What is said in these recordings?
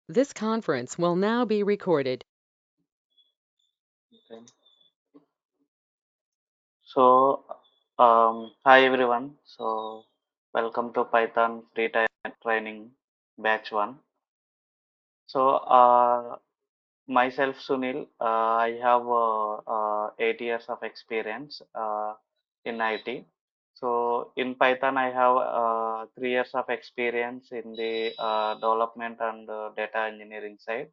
This conference will now be recorded. Okay. So, hi everyone. So, welcome to Python Free Time Training Batch 1. So, myself Sunil, I have 8 years of experience in IT. So, in Python, I have 3 years of experience in the development and data engineering side.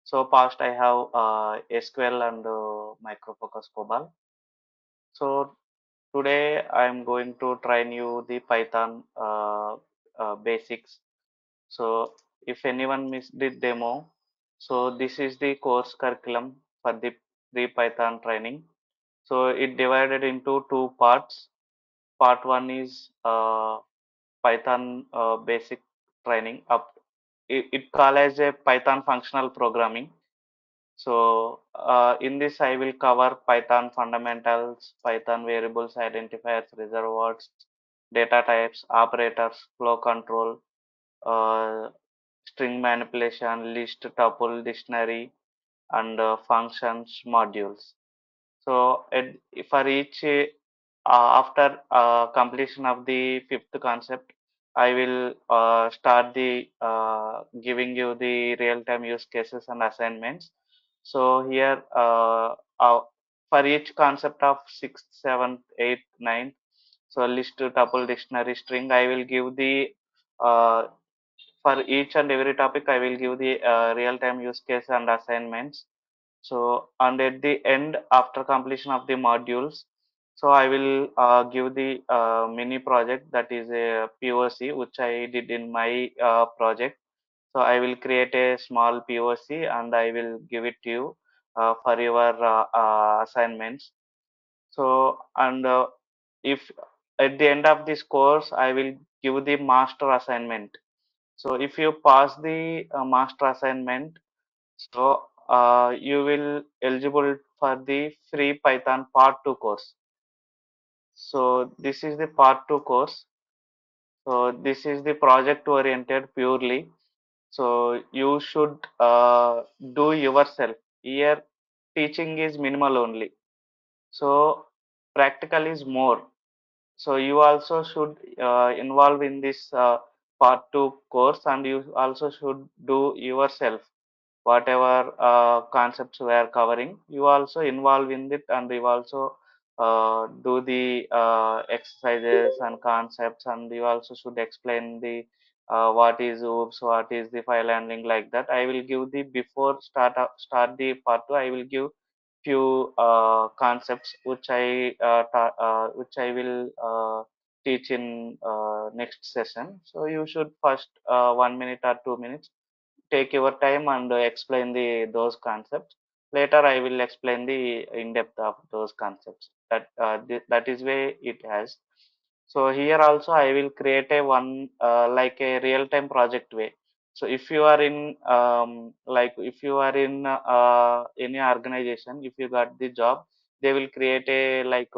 So, past I have SQL and Micro Focus COBOL. So, today I'm going to train you the Python basics. So if anyone missed the demo, so this is the course curriculum for the pre-Python training. So it divided into two parts. Part one is Python basic training. It called as a Python functional programming. So in this, I will cover Python fundamentals, Python variables, identifiers, reservoirs, data types, operators, flow control, uh, string manipulation, list, tuple, dictionary, and functions modules. So for each, after completion of the fifth concept, I will start the giving you the real-time use cases and assignments. So here, for each concept of sixth, seventh, eighth, ninth, so list, tuple, dictionary, string, I will give the uh, for each and every topic, I will give the real-time use case and assignments. So, and at the end, after completion of the modules, so I will give the mini project, that is a POC, which I did in my project. So I will create a small POC and I will give it to you for your assignments. So, and if at the end of this course, I will give the master assignment. So if you pass the master assignment, so you will eligible for the free Python part 2 course. So this is the part 2 course. So this is the project oriented purely. So you should do yourself. Here teaching is minimal only. So practical is more. So you also should involve in this part 2 course, and you also should do yourself whatever concepts we are covering. You also involve in it, and you also do the exercises and concepts, and you also should explain the what is OOPS, what is the file handling, like that. I will give the before start the part 2, I will give few concepts which which I will teach in next session. So you should first 1 minute or 2 minutes take your time and explain the those concepts. Later I will explain the in depth of those concepts. That is way it has. So here also I will create a one like a real time project way. So if you are in like if you are in any organization, if you got the job, they will create a like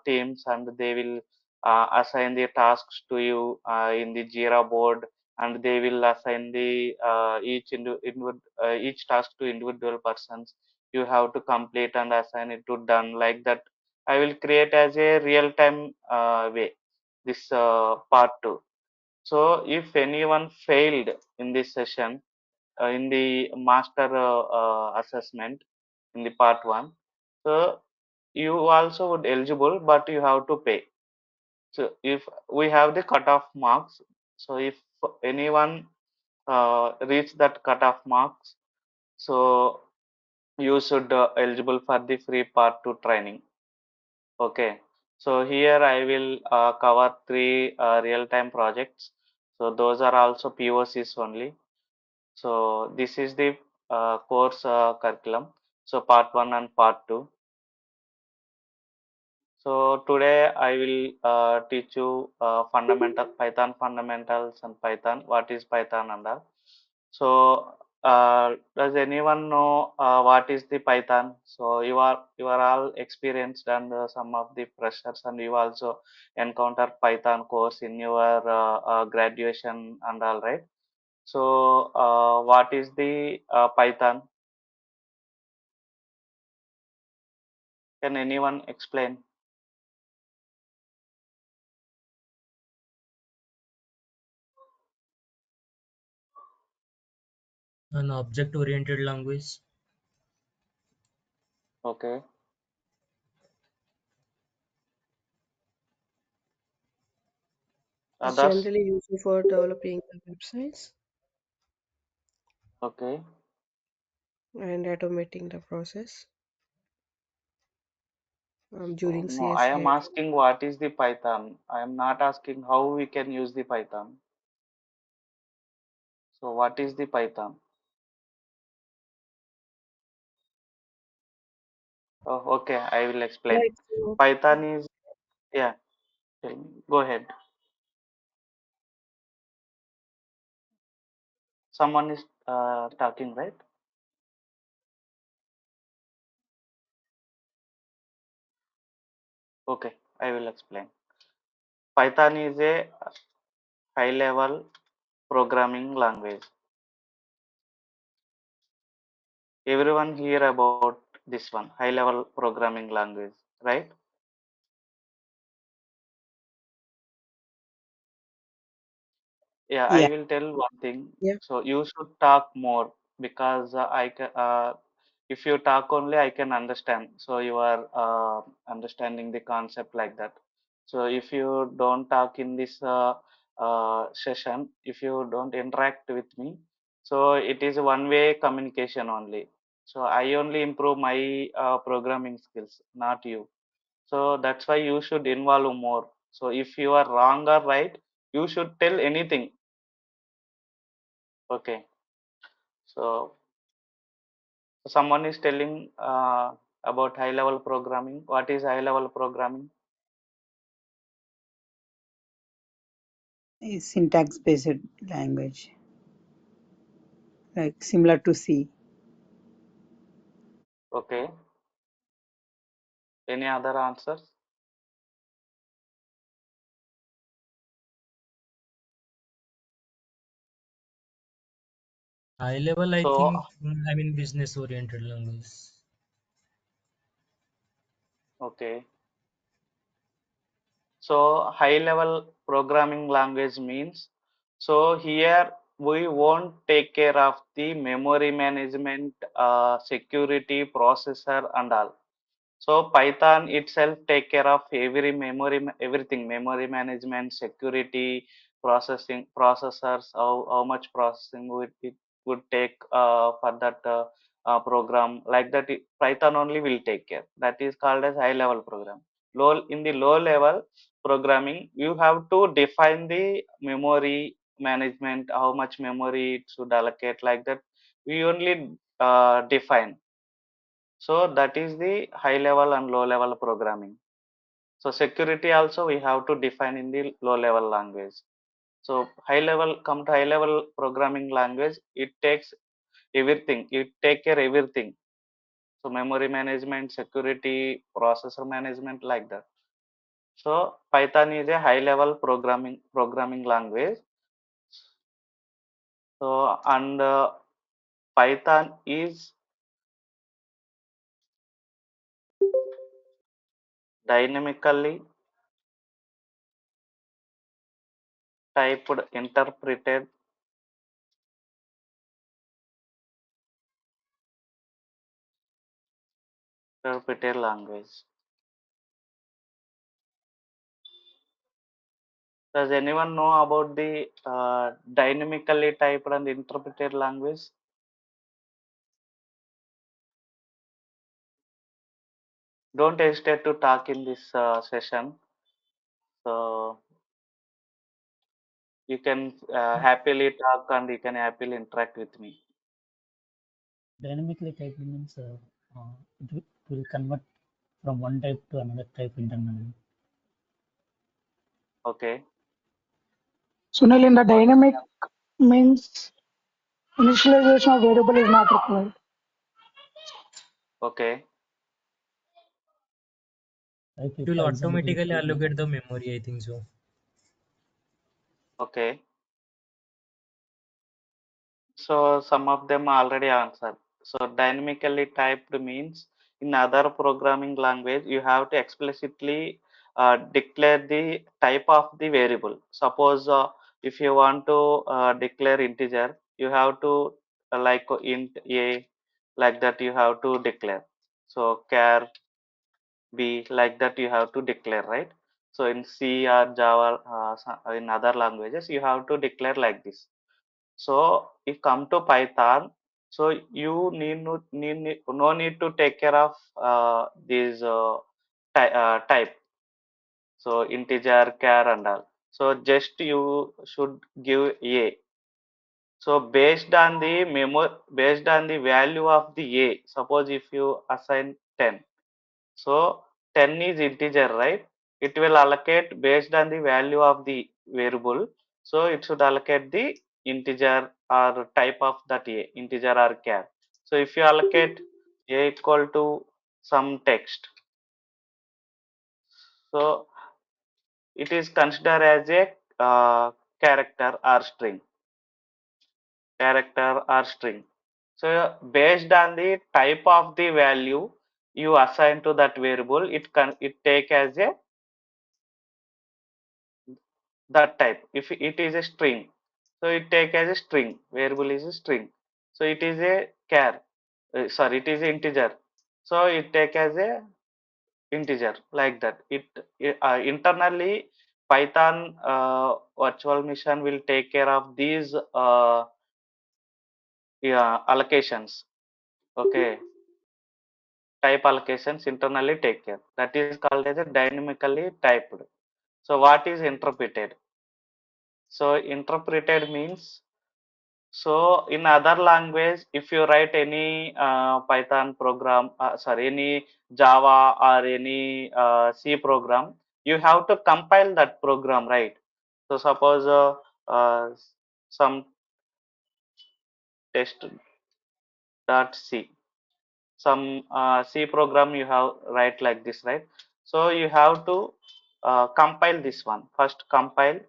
teams, and they will assign the tasks to you in the Jira board, and they will assign the each task to individual persons. You have to complete and assign it to done, like that. I will create as a real time way this part 2. So if anyone failed in this session, in the master assessment in the part 1, so you also would eligible, but you have to pay. So if we have the cutoff marks, so if anyone reach that cutoff marks, so you should eligible for the free part 2 training. Okay, so here I will cover three real-time projects. So those are also POCs only. So this is the course curriculum. So part 1 and part 2. So today I will teach you fundamental Python fundamentals and Python. What is Python and all. So does anyone know what is the Python? So you are all experienced, and some of the freshers, and you also encounter Python course in your graduation and all, right? So, what is the Python? Can anyone explain? An object-oriented language. Okay. It's Others? generally used for developing websites Okay. and automating the process Oh, during no, I am CSA. asking what is the Python. I am not asking how we can use the Python. So, what is the Python? Oh, okay, I will Yeah, explain. it's Python is, yeah, tell me. Go ahead. Someone is talking, right? Okay, I will explain. Python is a high level programming language. Everyone hear about this one, high level programming language, right? Yeah, I Yeah, will tell one thing. yeah, So you should talk more because if you talk only, I can understand. So you are understanding the concept like that. So if you don't talk in this session, if you don't interact with me, so it is a one-way communication only. So I only improve my programming skills, not you. So that's why you should involve more. So if you are wrong or right, you should tell anything. Okay. So someone is telling about high level programming. What is high level programming? a syntax-based language, like similar to C. Okay. Any other answers? High level, I So, think, business-oriented language. okay. So high level programming language means, so here we won't take care of the memory management, security, processor and all. So Python itself take care of every everything, memory management, security, processing, processors, how much processing it would take for that program. Like that, Python only will take care. That is called as high level program. In the low level programming, you have to define the memory management, how much memory it should allocate. Like that, we only define. So that is the high level and low level programming. So security also we have to define in the low level language. So come to high level programming language, it takes everything. It take care everything. So memory management, security, processor management, like that. So Python is a high level programming language. So and Python is dynamically typed interpreted language. Does anyone know about the dynamically typed and interpreted language? Don't hesitate to talk in this session. So you can happily talk and you can happily interact with me. Dynamically typed means it will convert from one type to another type internally. Okay. Sunil, in the dynamic means initialization of variable is not required. Okay. Like It if, will for example, if automatically you allocate the memory, I think so. Okay. So some of them already answered. So dynamically typed means in other programming language you have to explicitly declare the type of the variable. Suppose if you want to declare integer, you have to like int a, like that you have to declare. So char b, like that you have to declare, right? So in C or Java, in other languages you have to declare like this. So if come to Python, so you no need to take care of these type. So integer, char and all. So just you should give a. So based on the value of the a, suppose if you assign 10, so 10 is integer, right? It will allocate based on the value of the variable. So it should allocate the integer or type of that a, integer or char. So if you allocate a equal to some text, so it is considered as a character or string. Character or string. So based on the type of the value you assign to that variable, it take as a that type. If it is a string, so it take as a string. Variable is a string. So it is a char. Sorry, it is integer. So it take as a integer, like that. Internally Python virtual machine will take care of these yeah, allocations. Okay, type allocations internally take care. That is called as a dynamically typed. So what is interpreted? So interpreted means, so in other language, if you write any Python program, any Java or any C program, you have to compile that program, right? So suppose some test.c, some C program you have write like this, right? So you have to compile this one. First compile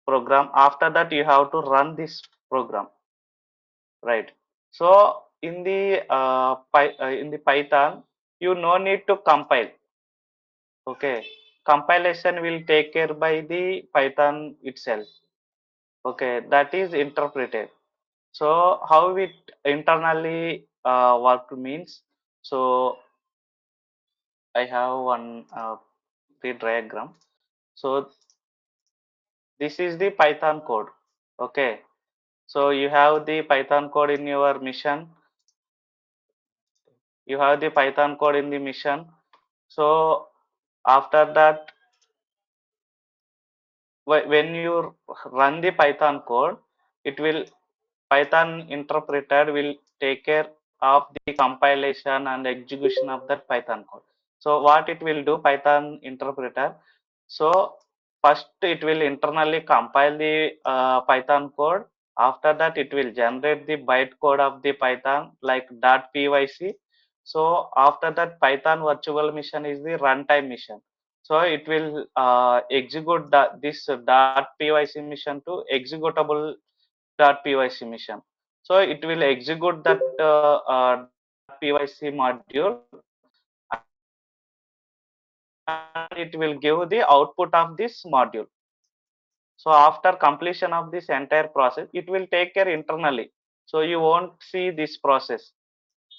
program. After that you have to run this program, right? So in the in the Python, you no need to compile. Okay, compilation will take care by the Python itself. Okay, that is interpreted. So how it internally work means, so I have one the diagram. So this is the Python code. Okay, so you have the Python code in your mission. You have the Python code in the mission. So after that, when you run the Python code, it will Python interpreter will take care of the compilation and execution of that Python code. So what it will do, Python interpreter, so first it will internally compile the Python code. After that it will generate the bytecode of the Python like .pyc. So after that Python virtual machine is the runtime mission. So it will execute this .pyc mission to executable .pyc mission. So it will execute that .pyc module and it will give the output of this module. So after completion of this entire process, it will take care internally. So you won't see this process.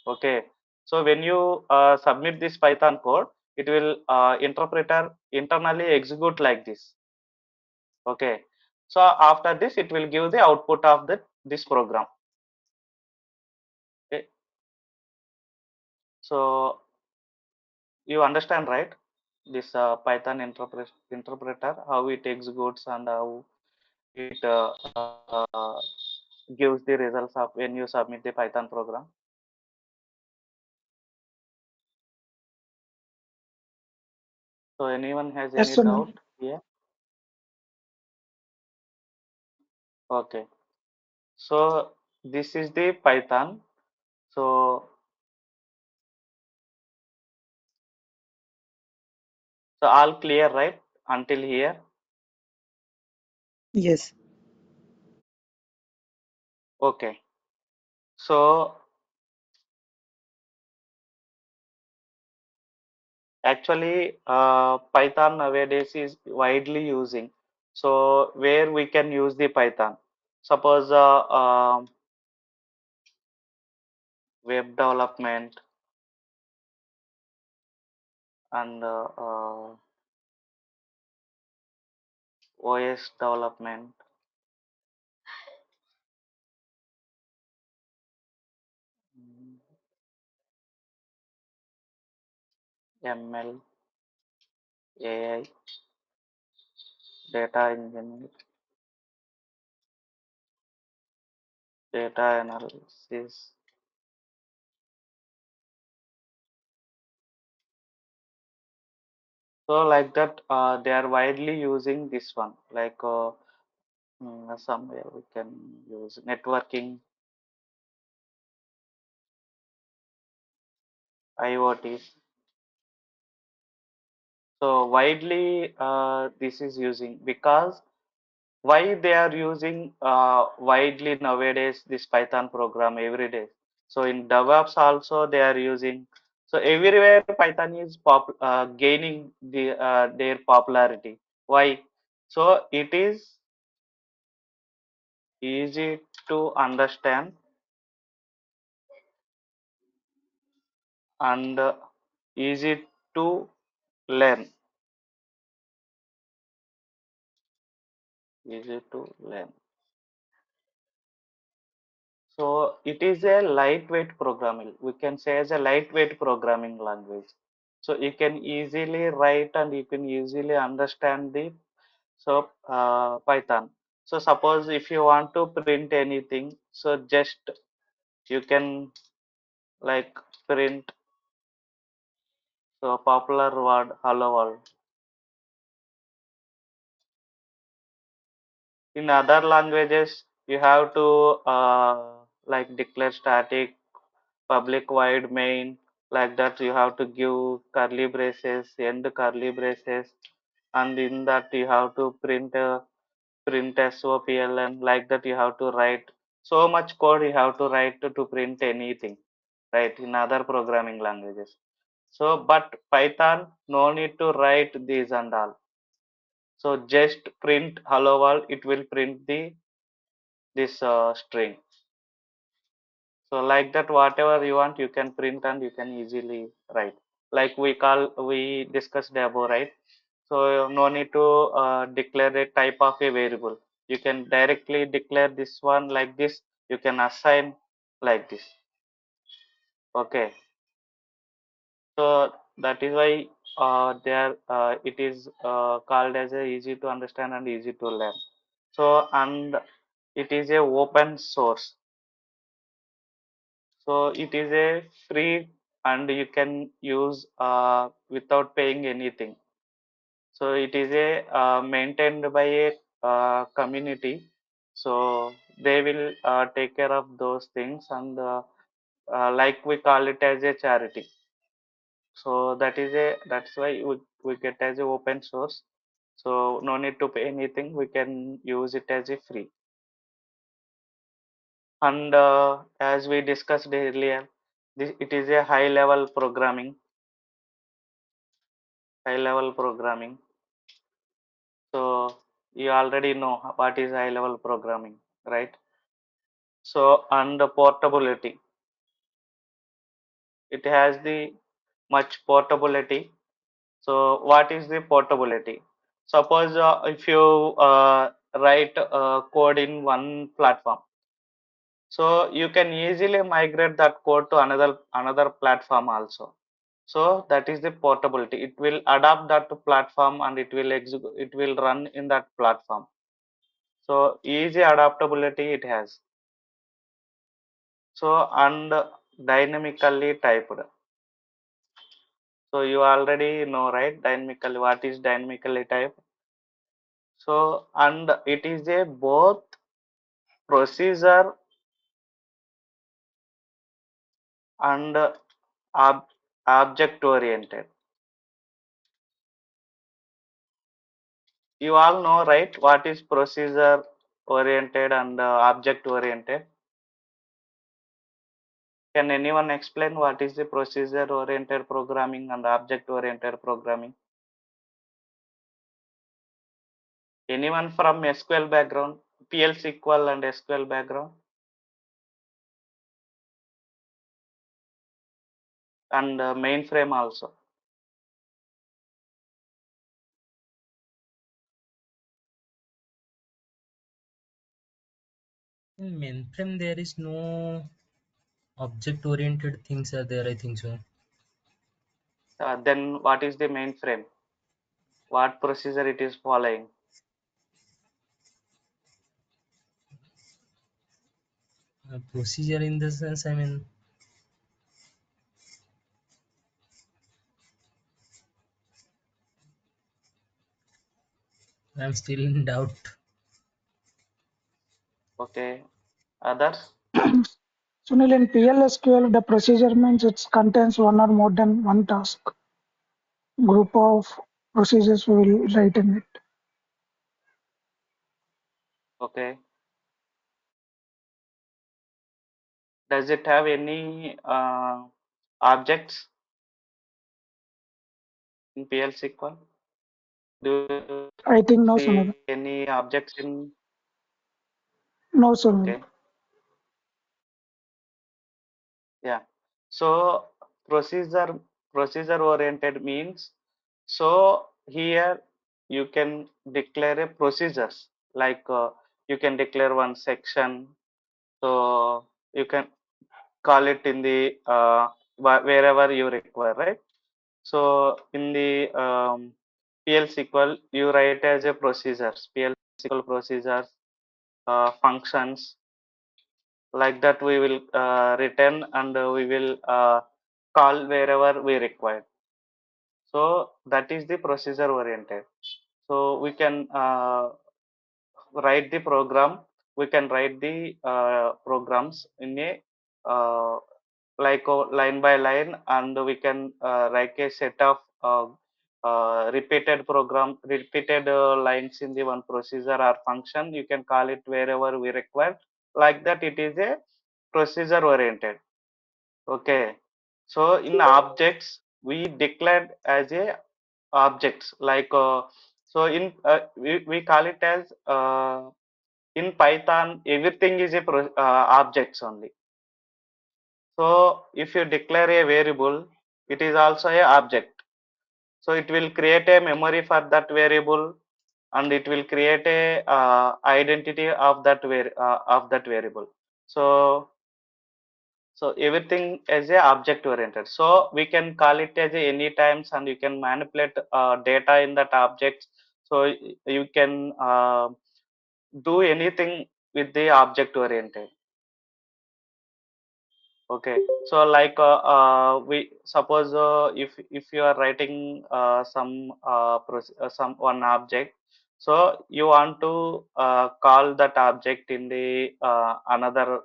Okay. So when you submit this Python code, it will interpreter internally execute like this. Okay. So after this, it will give the output of this program. Okay. So you understand, right? This Python interpreter, how it executes and how it gives the results of when you submit the Python program. So anyone has Yes, any Sunil. doubt here? Okay. So this is the Python. So all clear, right? Until here. Yes. Okay. So actually, Python nowadays is widely using. So where we can use the Python? Suppose web development and OS development, mm, ML, AI, data engineering, data analysis. So like that, they are widely using this one. Like somewhere we can use networking, IoT. So widely this is using because why they are using widely nowadays this Python program every day. So in DevOps also they are using. So everywhere Python is gaining their popularity. Why? So it is easy to understand and easy to learn. Easy to learn. So it is a lightweight programming. We can say as a lightweight programming language. So you can easily write and you can easily understand the Python. So suppose if you want to print anything, so just you can like print so popular word hello world. In other languages, you have to like declare static public void main, like that you have to give curly braces, end curly braces, and in that you have to print SOPLN, like that you have to write so much code you have to write to print anything, right, in other programming languages. So but Python no need to write these and all. So just print hello world, it will print the this string. So like that, whatever you want, you can print and you can easily write. Like we discussed above, right? So no need to declare a type of a variable. You can directly declare this one like this. You can assign like this. Okay. So that is why there it is called as a easy to understand and easy to learn. So and it is a open source. So it is a free and you can use without paying anything. So it is a maintained by a community. So they will take care of those things and like we call it as a charity. So that's why we get as a open source. So no need to pay anything. We can use it as a free. And as we discussed earlier, it is a high level programming. High level programming. So you already know what is high level programming, right? So and the portability, it has the much portability. So what is the portability? Suppose if you write code in one platform, so you can easily migrate that code to another platform also. So that is the portability. It will adapt that to platform and it will execute. It will run in that platform. So easy adaptability it has. So and dynamically typed. So you already know, right? Dynamically, what is dynamically typed? So and it is a both procedure and ob object oriented. You all know, right? What is procedure oriented and object oriented? Can anyone explain what is the procedure oriented programming and object oriented programming? Anyone from SQL background, PL SQL and SQL background? And mainframe also. In mainframe, there is no object-oriented things are there, I think so. Then what is the mainframe? What procedure it is following? Procedure in the sense, I mean, I'm still in doubt. Okay. Others? Sunil, in PLSQL, the procedure means it contains one or more than one task. Group of procedures we will write in it. Okay. Does it have any objects in PL SQL? Do you I think no, Sunil. see any objects in? No, Sunil. Okay. Yeah. So procedure oriented means, so here you can declare a procedures, like you can declare one section, so you can call it in the wherever you require, right? So in the PL SQL you write as a procedures, PL SQL procedures, functions, like that we will return, and we will call wherever we require. So that is the procedure oriented. So we can write the program, we can write the programs in a uh, like line by line, and we can write a set of repeated lines in the one procedure or function. You can call it wherever we require. Like that, it is a procedure oriented. Okay. So in objects, we declared as a objects, like so in we call it as in Python, everything is a objects only. So if you declare a variable, it is also a object. So it will create a memory for that variable, and it will create a identity of that variable. So everything is a object oriented. So we can call it as a any times, and you can manipulate data in that object. So you can do anything with the object oriented. Okay, so like we suppose if you are writing some one object, so you want to call that object in the in another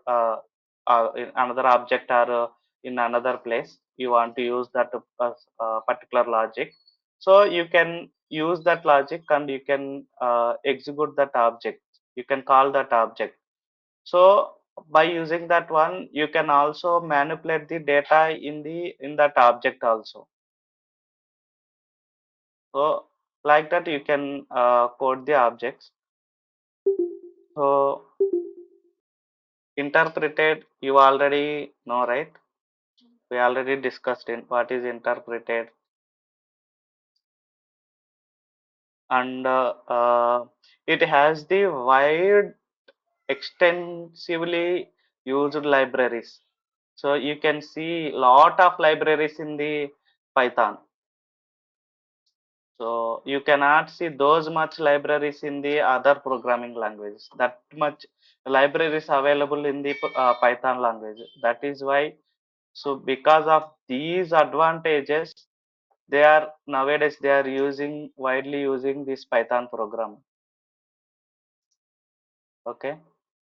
object, or in another place. You want to use that particular logic, so you can use that logic, and you can execute that object. You can call that object. So by using that one, you can also manipulate the data in that object also. So like that, you can code the objects. So interpreted, you already know, right? We already discussed in what is interpreted, and it has the wide extensively used libraries. So you can see lot of libraries in the Python. So you cannot see those much libraries in the other programming languages. That much libraries available in the Python language. That is why. So because of these advantages, they are nowadays they are widely using this Python program. Okay.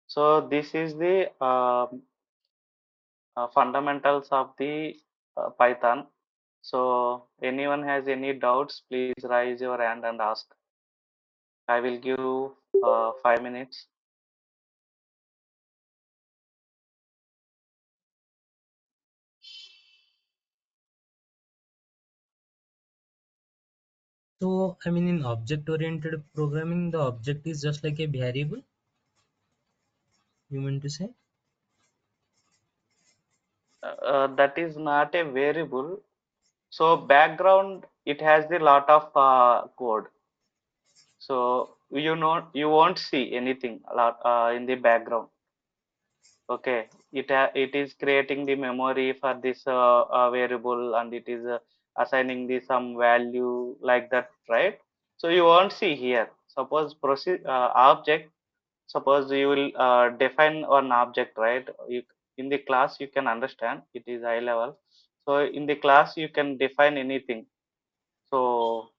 So this is the fundamentals of the Python. So anyone has any doubts, please raise your hand and ask. I will give 5 minutes. So, I mean, in object-oriented programming, the object is just like a variable, you mean to say? That is not a variable. So background, it has the lot of code. So you won't see anything a lot in the background. Okay, it is creating the memory for this variable, and it is assigning the some value like that, right? So you won't see here. Suppose proceed object. Suppose you will define an object, right? In the class you can understand it is high level. So in the class you can define anything. So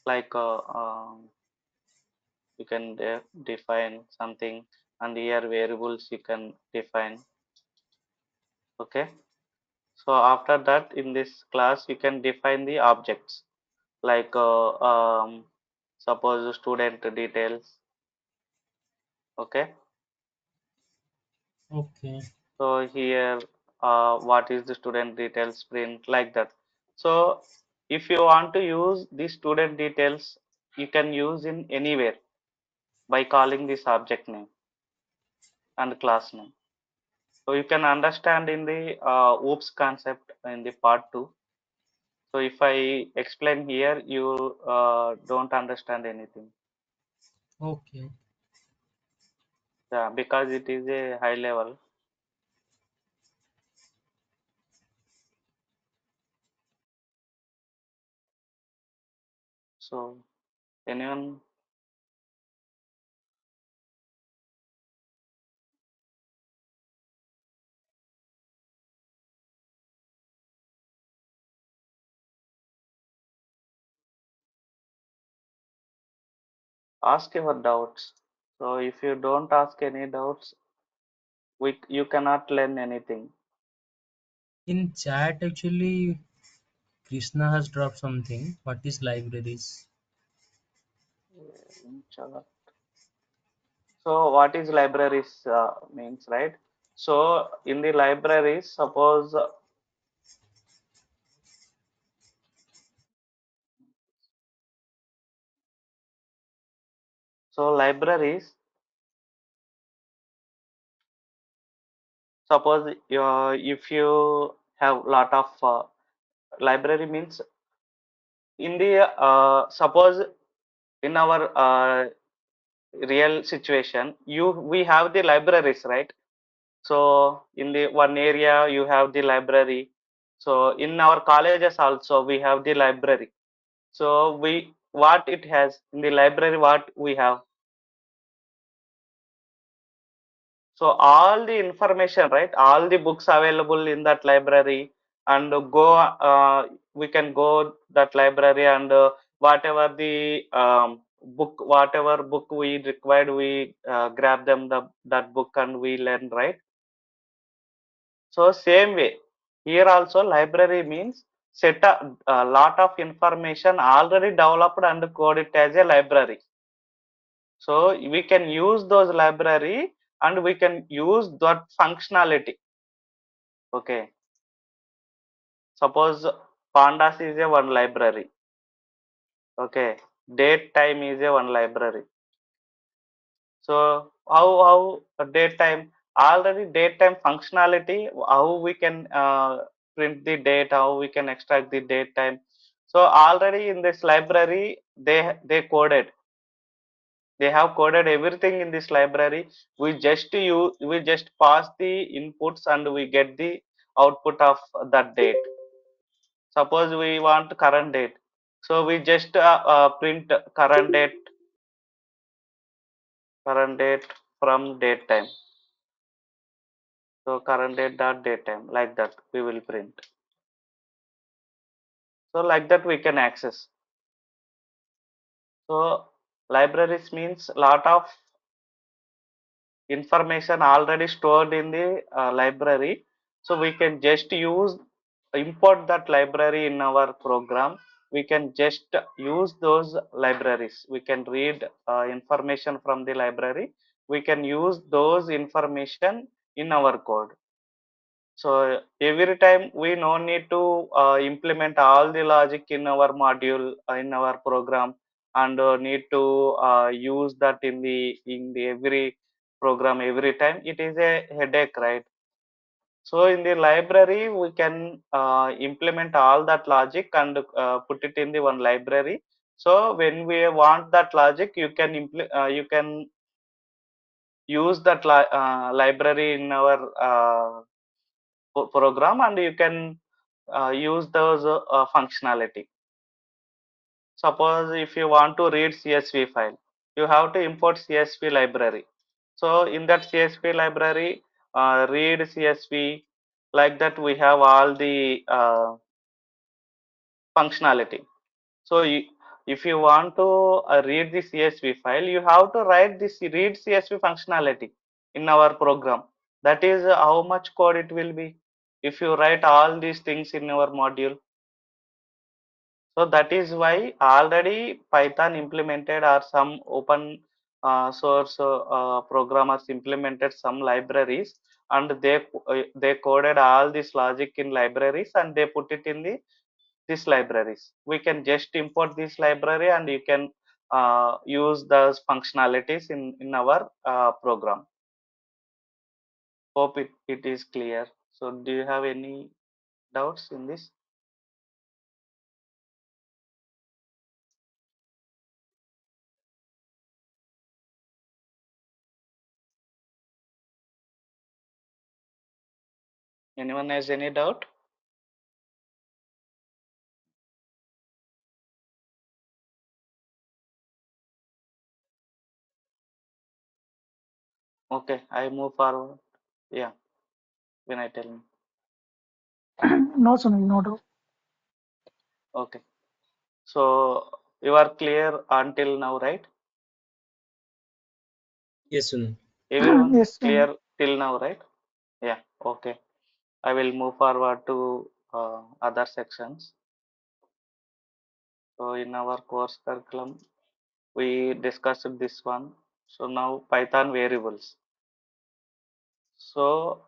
like you can define something, and here variables you can define. Okay. So after that, in this class, you can define the objects like suppose student details. Okay. Okay. So here, what is the student details print like that. So if you want to use the student details, you can use in anywhere by calling this object name and class name. So you can understand in the OOPS concept in the part 2. So if I explain here, you don't understand anything. Okay. Yeah, because it is a high level. So anyone? Ask your doubts. So if you don't ask any doubts, you cannot learn anything. In chat, actually, Krishna has dropped something. What is libraries? So what is libraries means, right? So in the libraries, suppose so libraries. Suppose if you have lot of library means in the suppose in our real situation, we have the libraries, right? So in the one area you have the library. So in our colleges also we have the library. So we what it has in the library, what we have. So all the information, right? All the books available in that library, and go we can go that library, and whatever the whatever book we required, we grab them that book and we learn, right? So same way, here also library means set a lot of information already developed and code it as a library. So we can use those library and we can use that functionality. Okay. Suppose pandas is a one library. Okay. Date time is a one library. So how date time, already date time functionality, how we can print the date, how we can extract the date time. So already in this library they coded, they have coded everything in this library. We just pass the inputs and we get the output of that date. Suppose we want current date, so we just print current date from date time. So current date dot date time, like that we will print. So like that we can access. So libraries means lot of information already stored in the library. So we can just use import that library in our program. We can just use those libraries. We can read information from the library. We can use those information in our code. So every time we no need to implement all the logic in our module in our program, and need to use that in the every program every time. It is a headache, right? So in the library, we can implement all that logic and put it in the one library. So when we want that logic, you can use that library in our program, and you can use those functionality. Suppose if you want to read CSV file, you have to import CSV library. So in that CSV library, read CSV, like that we have all the functionality. So if you want to read the CSV file, you have to write this read CSV functionality in our program. That is how much code it will be if you write all these things in our module. So that is why already Python implemented, or some open source programmers implemented some libraries, and they coded all this logic in libraries, and they put it in the these libraries. We can just import this library, and you can use those functionalities in our program. Hope it is clear. So do you have any doubts in this? Anyone has any doubt? Okay, I move forward. Yeah, when I tell me. No, Sunil, no doubt. Okay, so you are clear until now, right? Yes, Sunil. Everyone Yes, Sunil. clear till now, right? Yeah, okay. I will move forward to other sections. So in our course curriculum, we discussed this one. So now Python variables. So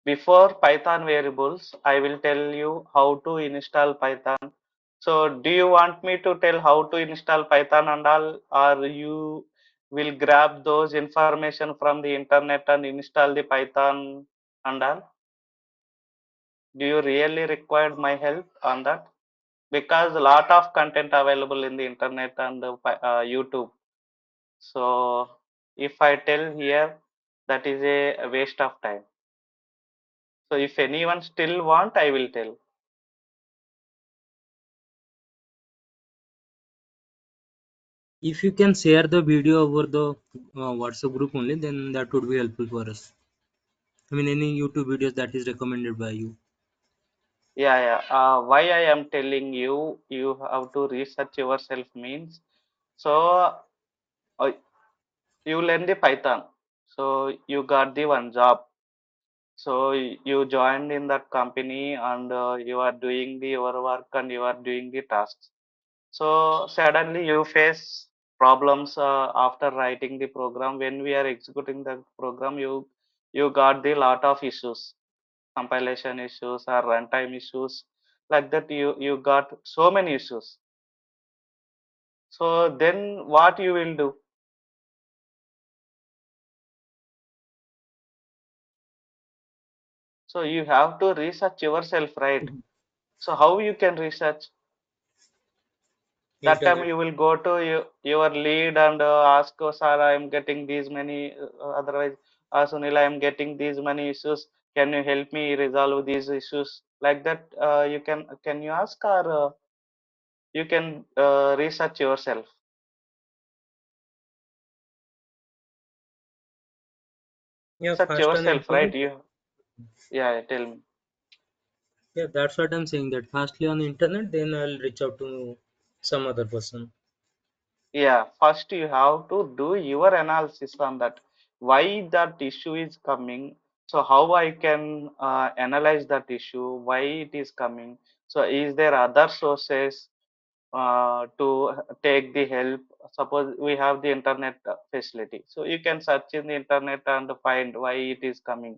before Python variables, I will tell you how to install Python. So do you want me to tell how to install Python and all, or you will grab those information from the internet and install the Python and all? Do you really require my help on that? Because a lot of content available in the internet and YouTube. So if I tell here, that is a waste of time. So if anyone still want, I will tell. If you can share the video over the WhatsApp group only, then that would be helpful for us. I mean, any YouTube videos that is recommended by you. Yeah, yeah. Why I am telling you, you have to research yourself means. So uh, you learn the Python. So you got the one job. So you joined in that company, and you are doing the your work, and you are doing the tasks. So suddenly you face problems after writing the program. When we are executing the program, you got the lot of issues, compilation issues or runtime issues, like that. You got so many issues. So then what you will do? So you have to research yourself, right? So how you can research? That time Internet. you will go to your lead and ask, oh, sir, I am getting these many, otherwise, Sunil, I am getting these many issues. Can you help me resolve these issues? Like that, can you ask, or you can research yourself? Yeah, Search fast on the yourself, right? internet. Yeah, tell me. Yeah, that's what I'm saying. That fastly on the internet, then I'll reach out to some other person. Yeah, first you have to do your analysis on that. Why that issue is coming? So how I can analyze that issue? Why it is coming? So is there other sources to take the help? Suppose we have the internet facility, so you can search in the internet and find why it is coming.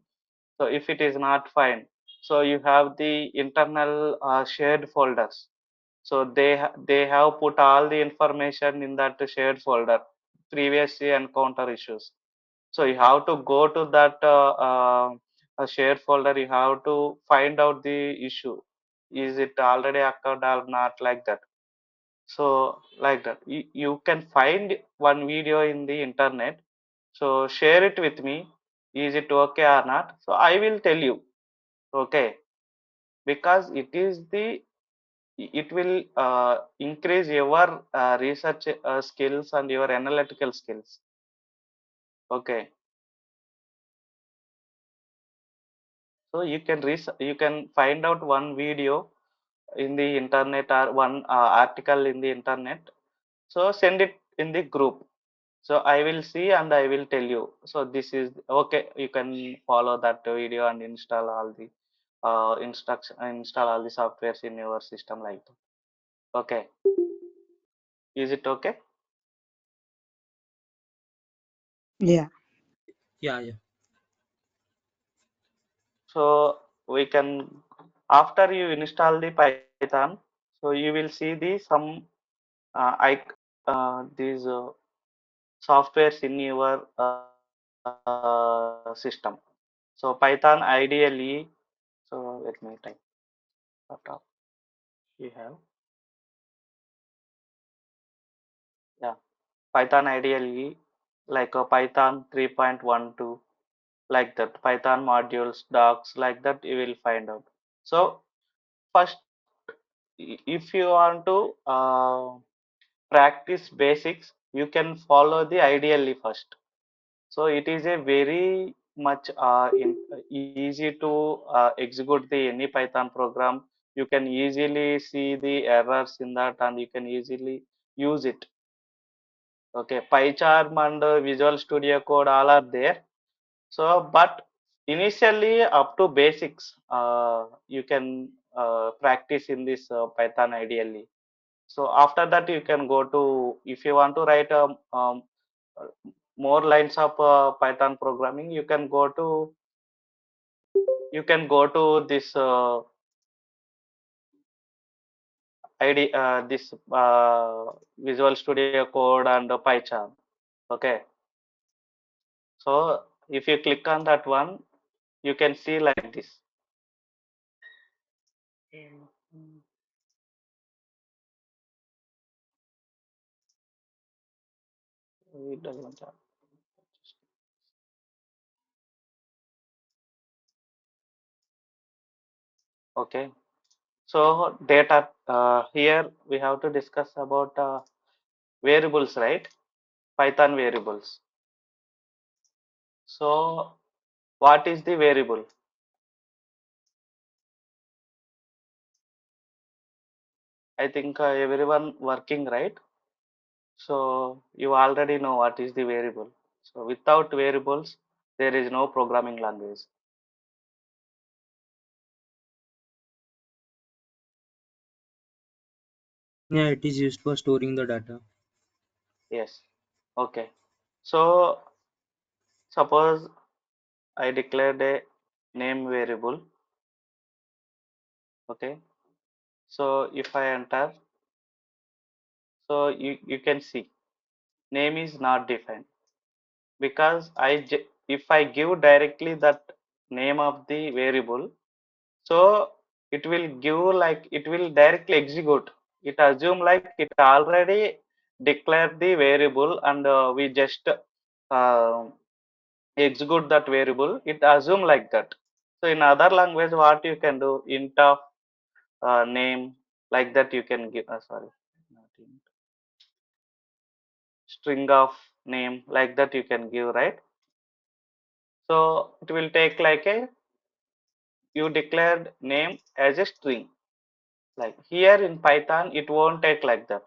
So if it is not fine, so you have the internal shared folders. So they have put all the information in that shared folder, previously encounter issues. So you have to go to that shared folder. You have to find out the issue. Is it already occurred or not, like that? So like that, you can find one video in the internet. So share it with me. Is it okay or not? So I will tell you. Okay, because it will increase your research skills and your analytical skills. Okay, so you can find out one video in the internet or one article in the internet. So send it in the group. So I will see and I will tell you. So this is okay. You can follow that video and install all the install all the softwares in your system, like that. Okay, is it okay? Yeah. Yeah. So we can, after you install the Python, so you will see the some I these softwares in your system. So Python ideally, so let me type what up you have. Yeah, Python ideally like a Python 3.12, like that. Python modules, docs, like that you will find out. So first, if you want to practice basics, you can follow the ideally first. So it is a very much easy to execute the any Python program. You can easily see the errors in that and you can easily use it. Okay, PyCharm and Visual Studio Code all are there. So, but initially up to basics, you can practice in this Python ideally. So after that, you can go to, if you want to write uh, more lines of Python programming, you can go to this this Visual Studio Code and PyCharm. Okay, so if you click on that one, you can see like this. It doesn't have. Okay, so data, here we have to discuss about variables, right? Python variables. So what is the variable? I think everyone working, right? So you already know what is the variable. So without variables, there is no programming language. Yeah, it is used for storing the data. Yes. Okay. So suppose I declared a name variable. Okay. So if I enter, so you can see name is not defined, because if I give directly that name of the variable, so it will give, like it will directly execute. It assume like it already declared the variable and we just uh, execute that variable. It assume like that. So in other language, what you can do, int of name, like that you can give. Sorry, not int, string of name, like that you can give, right? So it will take like a, you declared name as a string. Like here in Python, it won't take like that.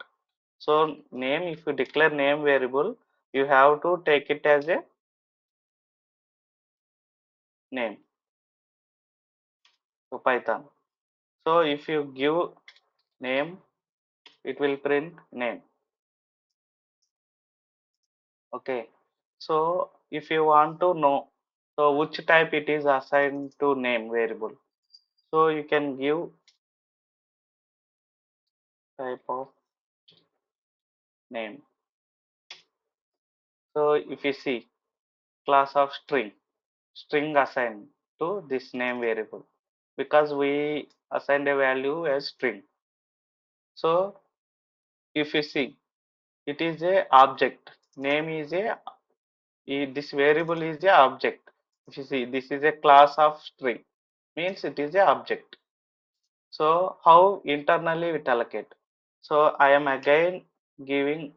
So name, if you declare name variable, you have to take it as a name. So Python. So if you give name, it will print name. Okay. So if you want to know So which type it is assigned to name variable. So you can give type of name. So if you see class of string assigned to this name variable because we assigned a value as string. So if you see it is a object, name is a this variable is a object. If you see this is a class of string means it is a object. So how internally we allocate? So I am again giving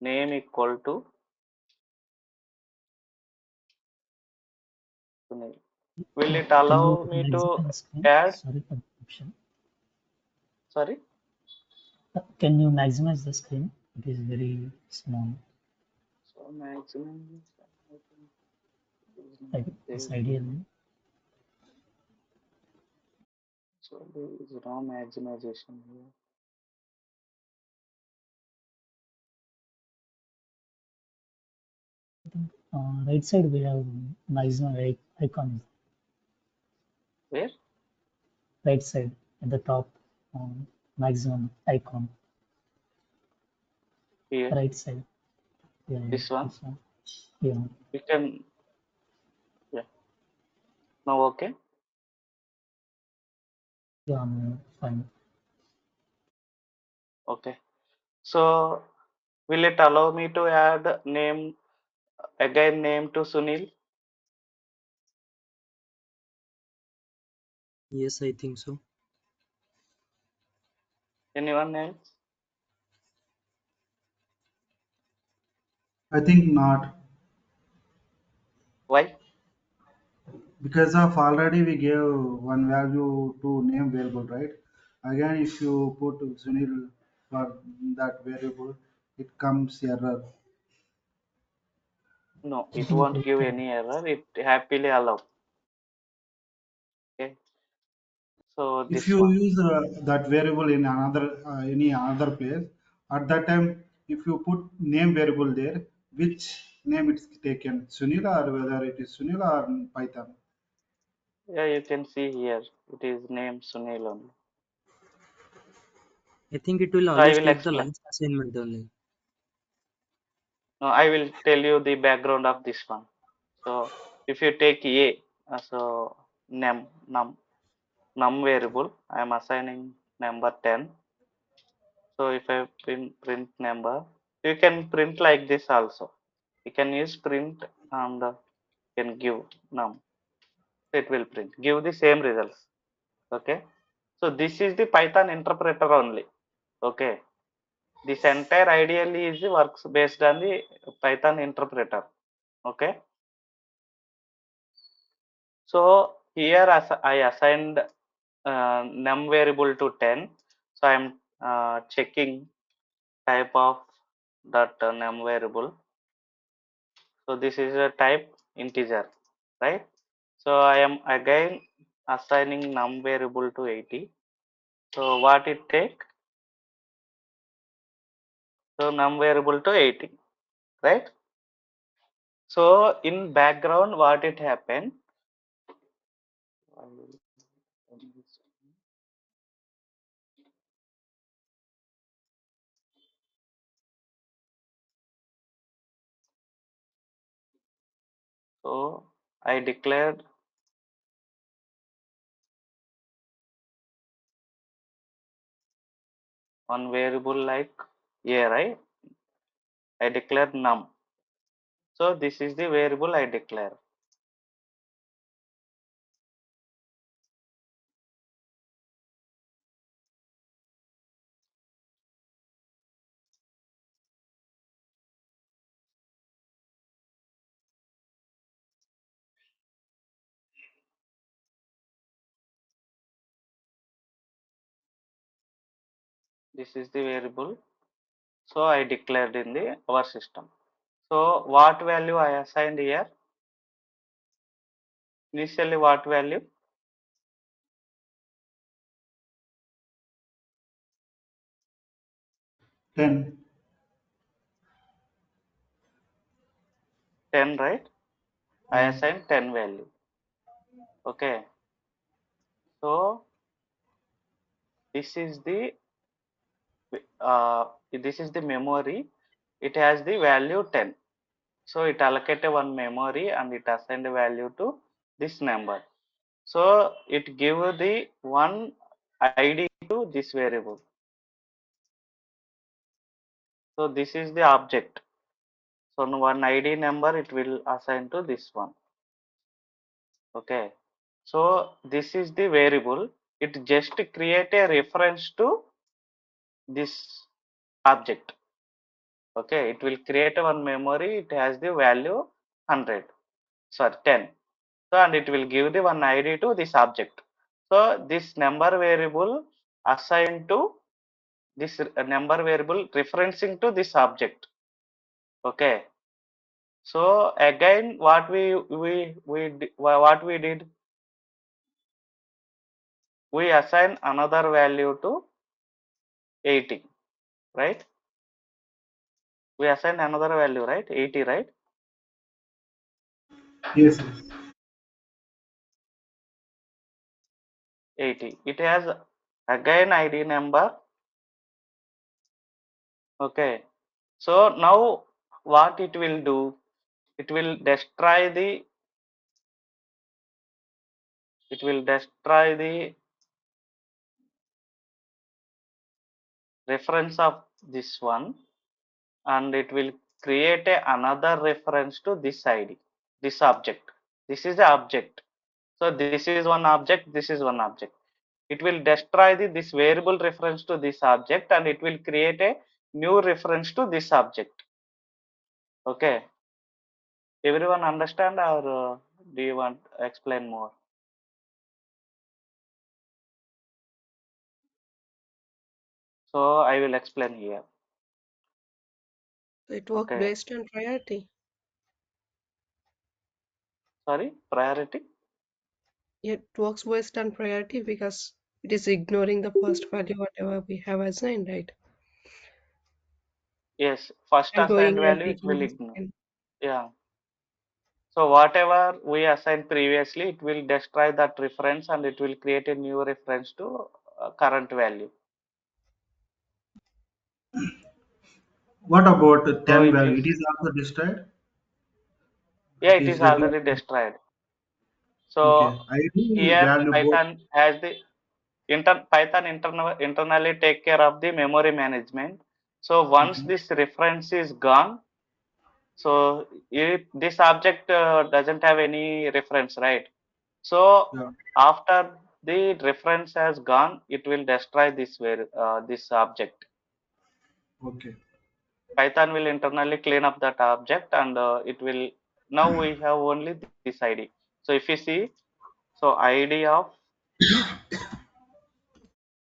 name equal to Sunil. Will it Can you allow me to maximize the screen? add? Sorry for the option. Sorry. Can you maximize the screen? It is very small. So maximum. Like it's ideal. So there is no maximization here. Right side we have maximum icon. Where? Right side at the top, maximum icon. Here. Right side. Yeah, This one. this one. Yeah. You can. Yeah. Now okay. Yeah, fine. Okay. So will it allow me to add name again name to Sunil? Yes, I think so. Anyone else? I think not, Why? because of already we gave one value to name variable, right? Again, if you put Sunil for that variable, it comes error. No, it won't give any error. It happily allow. Okay. So If this you one. use that variable in another any other place, at that time, if you put name variable there, which name it's taken, Sunil or whether it is Sunil or Python. Yeah, you can see here. It is named Sunil only. I think it will So I always will take the explain. last assignment only. No, I will tell you the background of this one. So if you take A, so num variable, I am assigning number 10. So if I print number, you can print like this also. You can use print and can give num. It will print. Give the same results. Okay. So this is the Python interpreter only. Okay. This entire ideally is the works based on the Python interpreter. Okay. So here as I assigned num variable to 10. So I am checking type of that num variable. So this is a type integer, right? So I am again assigning num variable to 80. So what it take? So num variable to 80, right? So in background, what it happened? So I declared one variable like a, right? I declared num. So this is the variable I declare. This is the variable. So I declared in the our system. So what value I assigned here? Initially what value? 10. 10, right? I assign 10 value. Okay. So this is the memory. It has the value 10. So it allocated one memory and it assigned a value to this number. So it give the one ID to this variable. So this is the object. So one ID number it will assign to this one. Okay. So this is the variable. It just create a reference to this object. Okay. It will create one memory. It has the value 100. Sorry, 10. So and it will give the one ID to this object. So this number variable assigned to this number variable referencing to this object. Okay. So again, what we did, we assign another value to 80, right? We assign another value, right? 80, right? Yes, yes. 80. It has again ID number. Okay. So now what it will do? It will destroy the reference of this one, and it will create another reference to this ID, this object. This is the object. So this is one object, this is one object. It will destroy this variable reference to this object and it will create a new reference to this object. Okay. Everyone understand, or do you want to explain more? So I will explain here. So it works Okay. based on priority. Sorry, priority? It works based on priority because it is ignoring the first value whatever we have assigned, right? Yes, first And assigned going and value it taking will the ignore. second. Yeah. So whatever we assigned previously, it will destroy that reference and it will create a new reference to current value. What about So 10 if you, value? It is also destroyed? yeah, It it is is regular. already destroyed. Okay. So ID here value both. Python has the Python internally take care of the memory management. So once Okay. this reference is gone, so if this object doesn't have any reference, right? So Yeah. after the reference has gone, it will destroy this object. Okay. Python will internally clean up that object and it will, now we have only this ID. So if you see, so ID of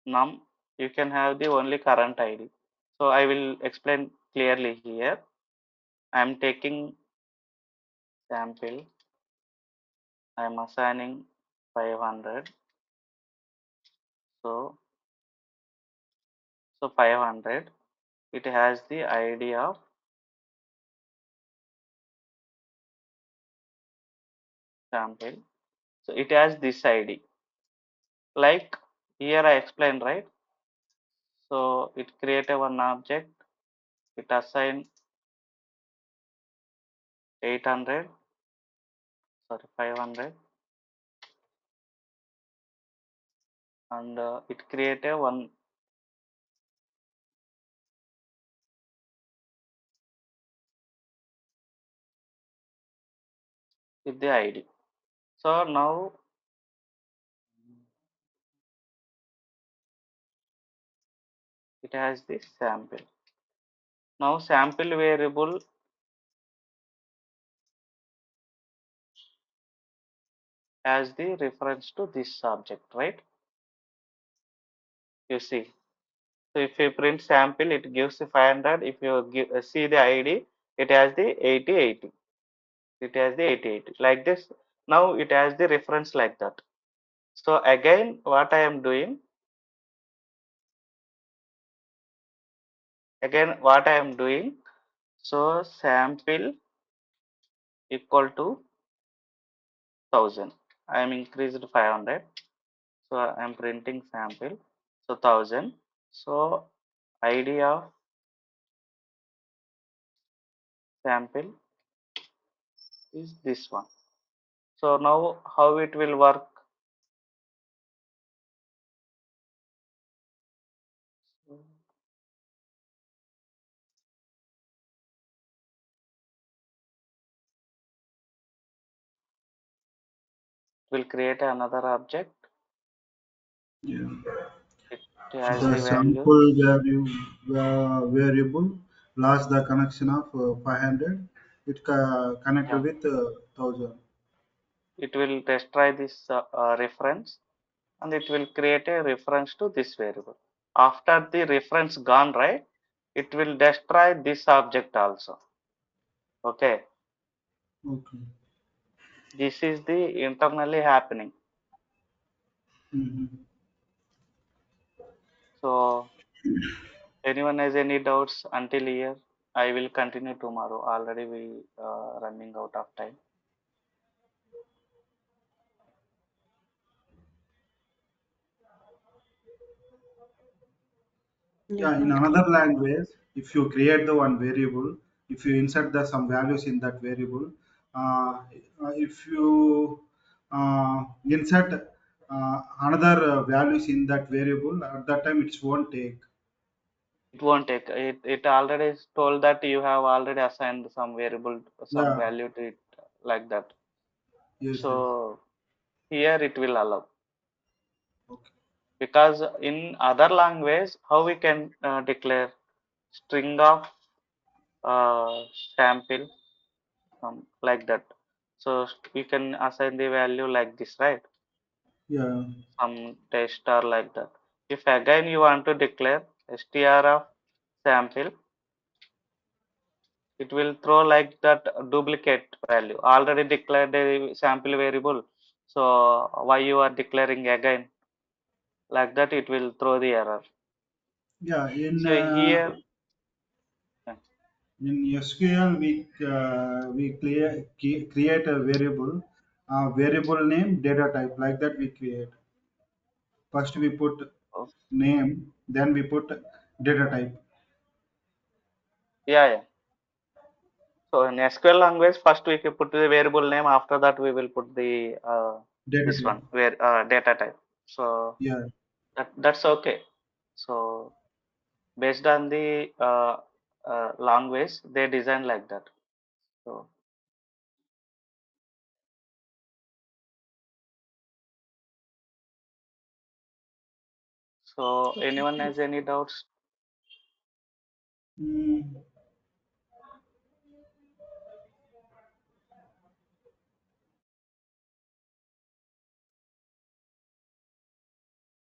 num, you can have the only current ID. So I will explain clearly here. I am taking sample. I am assigning 500. So 500. It has the ID of sample. So it has this ID. Like here I explained, right? So it created one object. It assigned 800. Sorry, 500. And it created one with the ID. So now it has this sample. Now sample variable has the reference to this object, right? You see. So if you print sample, it gives the 500. If you see the ID, it has the 8080. It has the 8080 like this. Now it has the reference like that. So again, what I am doing, so sample equal to 1000. I am increased 500. So I am printing sample. So 1000. So ID of sample is this one. So now how it will work? Will create another object. Yeah. It has The the value. sample value variable lost the connection of 500. It connect Yeah. with 1000. It will destroy this reference and it will create a reference to this variable. After the reference gone, right, it will destroy this object also. Okay, Okay. this is the internally happening. Mhm. So anyone has any doubts until here? I will continue tomorrow. Already we running out of time. Yeah, Yeah, in okay. another language, if you create the one variable, if you insert the some values in that variable, if you insert another values in that variable, at that time it won't take. It won't take it. It already told that you have already assigned some variable, some Yeah, value to it like that. yes, yes. So here it will allow. Okay. Because in other language how we can declare string of uh, sample like that, so we can assign the value like this, right? Yeah, Some test or like that. If again you want to declare str of sample, it will throw like that duplicate value already declared a sample variable, so why you are declaring again, like that it will throw the error. yeah. So here In SQL, we create a variable, variable name, data type. Like that, we create. First, we put uh, name, then we put data type. yeah. So in SQL language, first we can put the variable name. After that, we will put the Data this type. one where data type. So Yeah, that's okay. So based on the language, they design like that. So Okay. anyone has any doubts? mm,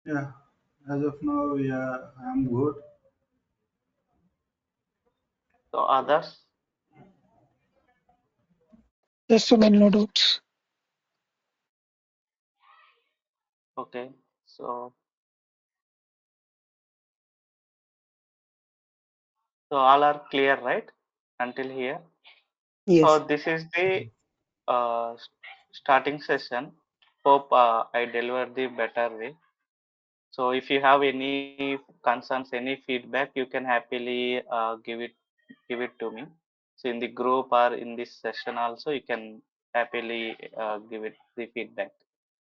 yeah. As of now, yeah, I'm good. So others, Yes, Sunil, no doubts. okay. So all are clear, right? Until here. So Yes. this is the starting session. Hope I delivered the better way. So if you have any concerns, any feedback, you can happily give it to me. So in the group or in this session also, you can happily give it the feedback.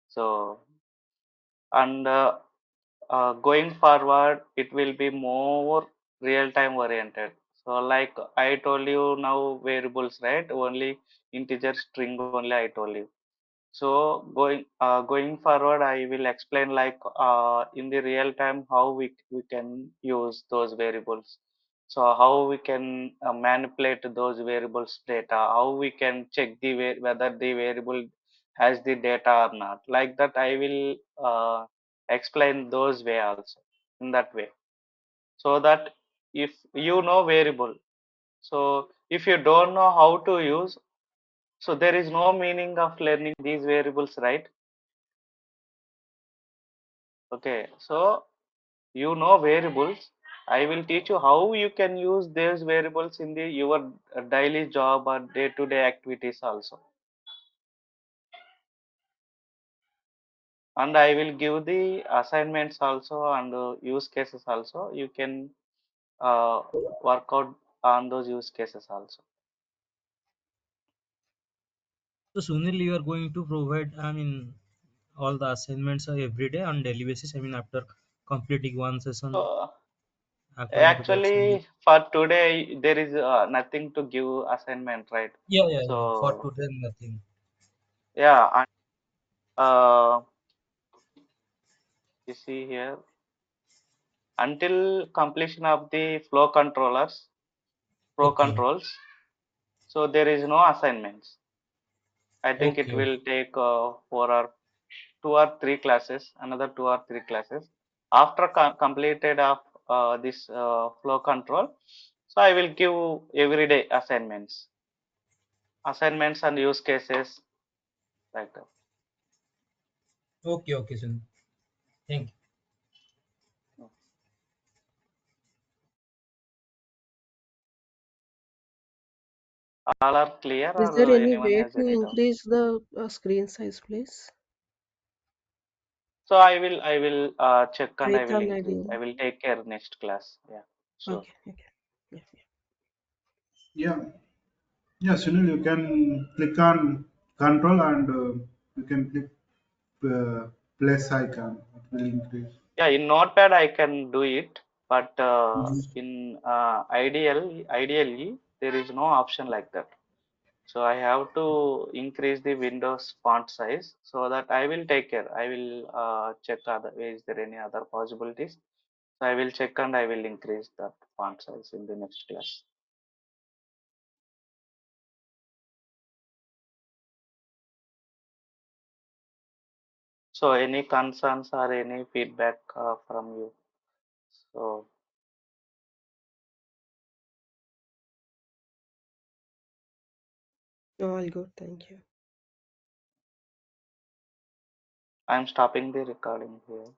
So and going forward, it will be more real time oriented. So like I told you now variables, right? Only integer string only I told you. So going forward, I will explain like in the real time how we can use those variables. So how we can manipulate those variables data, how we can check the whether the variable has the data or not. Like that, I will explain those way also in that way. So that if you know variable, so if you don't know how to use, so there is no meaning of learning these variables, right? Okay, so you know variables. I will teach you how you can use these variables in the your daily job or day-to-day activities also. and I will give the assignments also and use cases also. You can work out on those use cases also. So Sunil, you are going to provide, I mean, all the assignments are every day on daily basis. I mean, after completing one session So according to the assignment. actually, for today, there is nothing to give assignment, right? Yeah, yeah, yeah. For So today, nothing. yeah, and, you see here, until completion of the flow Okay, controls, so there is no assignments. I think it okay, okay. will take 2 or 3 classes, another 2 or 3 classes. After completed of this flow control, so I will give everyday assignments and use cases like that. Okay, okay, Sunil. Thank you. All are clear, Is or there any anyone way has to any doubt? increase the screen size, please? So I will check and I will Python increase. IDE. I will take care next class. Yeah, sure. Okay, okay. Yeah, yeah. Yeah, yeah, Sunil, you can click on control and you can click uh, plus icon. It will increase. Yeah, in Notepad I can do it, but Mhm. in ideally there is no option like that. So I have to increase the Windows font size, so that I will take care. I will check other, is there any other possibilities. So I will check and I will increase that font size in the next class. So any concerns or any feedback from you? So All good, thank you. I'm stopping the recording here.